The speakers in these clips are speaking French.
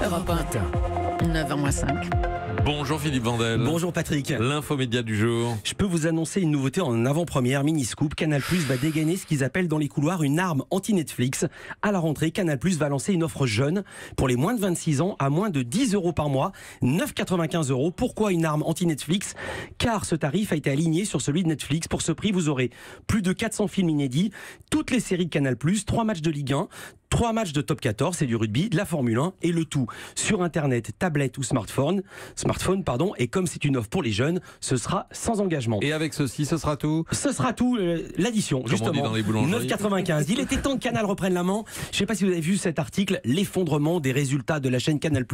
Europe 1, 9h05. Bonjour Philippe Vandel. Bonjour Patrick. L'infomédia du jour. Je peux vous annoncer une nouveauté en avant-première, mini-scoop. Canal+ va dégainer ce qu'ils appellent dans les couloirs une arme anti-Netflix. À la rentrée, Canal+ va lancer une offre jeune pour les moins de 26 ans à moins de 10 € par mois, 9,95 €. Pourquoi une arme anti-Netflix? Car ce tarif a été aligné sur celui de Netflix. Pour ce prix, vous aurez plus de 400 films inédits, toutes les séries de Canal+, 3 matchs de Ligue 1, 3 matchs de top 14, c'est du rugby, de la Formule 1 et le tout sur Internet, tablette ou smartphone, et comme c'est une offre pour les jeunes, ce sera sans engagement. Et avec ceci, ce sera tout? Ce sera tout, l'addition, comme on dit dans les justement, boulangeries. 9,95. Il était temps que Canal reprenne la main. Je ne sais pas si vous avez vu cet article, l'effondrement des résultats de la chaîne Canal+.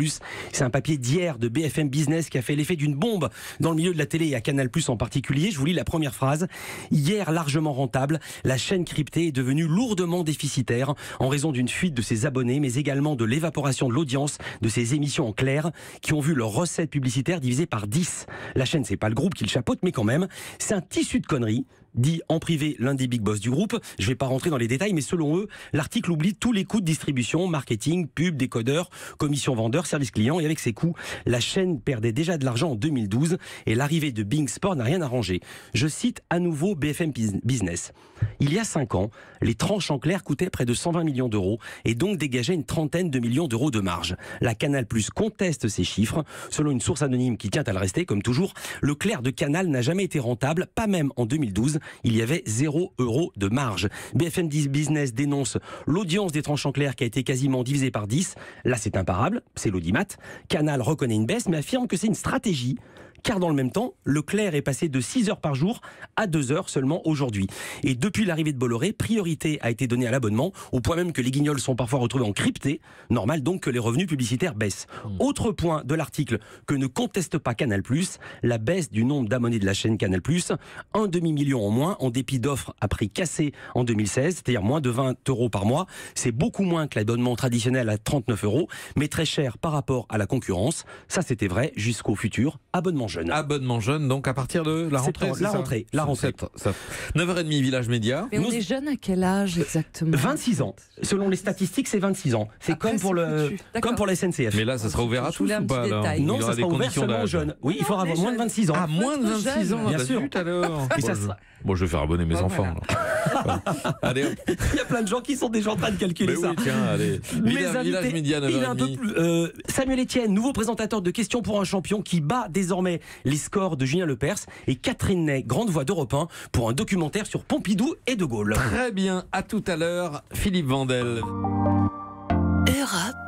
C'est un papier d'hier de BFM Business qui a fait l'effet d'une bombe dans le milieu de la télé et à Canal+ en particulier. Je vous lis la première phrase. Hier largement rentable, la chaîne cryptée est devenue lourdement déficitaire en raison d'une fuite de ses abonnés, mais également de l'évaporation de l'audience de ses émissions en clair qui ont vu leurs recettes publicitaires divisées par 10. La chaîne, c'est pas le groupe qui le chapeaute, mais quand même, c'est un tissu de conneries, dit en privé l'un des big boss du groupe. Je vais pas rentrer dans les détails, mais selon eux, l'article oublie tous les coûts de distribution, marketing, pub, décodeur, commission vendeur, service client. Et avec ces coûts, la chaîne perdait déjà de l'argent en 2012 et l'arrivée de Being Sport n'a rien arrangé. Je cite à nouveau BFM Business. Il y a 5 ans, les tranches en clair coûtaient près de 120 millions d'euros et donc dégageaient une trentaine de millions d'euros de marge. La Canal+ conteste ces chiffres. Selon une source anonyme qui tient à le rester, comme toujours, le clair de Canal n'a jamais été rentable, pas même en 2012. Il y avait 0 € de marge. BFM Business dénonce l'audience des tranches en clair qui a été quasiment divisée par 10. Là, c'est imparable, c'est l'audimat. Canal reconnaît une baisse, mais affirme que c'est une stratégie. Car dans le même temps, le clair est passé de 6 heures par jour à 2 heures seulement aujourd'hui. Et depuis l'arrivée de Bolloré, priorité a été donnée à l'abonnement, au point même que les guignols sont parfois retrouvés en crypté. Normal donc que les revenus publicitaires baissent. Autre point de l'article que ne conteste pas Canal+, la baisse du nombre d'abonnés de la chaîne Canal+, un demi-million en moins en dépit d'offres à prix cassé en 2016, c'est-à-dire moins de 20 € par mois. C'est beaucoup moins que l'abonnement traditionnel à 39 €, mais très cher par rapport à la concurrence. Ça, c'était vrai jusqu'au futur abonnement jeune. Abonnement jeune, donc à partir de la rentrée. La rentrée. 9h30, Village Média. Mais on est jeune à quel âge exactement? 26 ans. Selon les statistiques, c'est 26 ans. C'est Après, comme pour la SNCF. Mais là, ça sera ouvert à Je tous voulais un ou pas petit alors? détail. Il y Non, aura ça des sera ouvert conditions seulement aux d'âge. jeunes. Oui, il faudra avoir les moins de jeunes. 26 ans. Ah, moins de Trop 26 ans, jeune. Bien bah, sûr. zut alors. Et ça sera- Bon, je vais faire abonner mes Bon, enfants. voilà. alors. Allez, hop. Il y a plein de gens qui sont déjà en train de calculer Mais ça. oui, tiens, allez. Mes Village invités, Média, il est un peu 9h30. plus, Samuel Etienne, nouveau présentateur de Questions pour un champion qui bat désormais les scores de Julien Lepers, et Catherine Ney, grande voix d'Europe 1 pour un documentaire sur Pompidou et De Gaulle. Très bien, à tout à l'heure, Philippe Vandel. Europe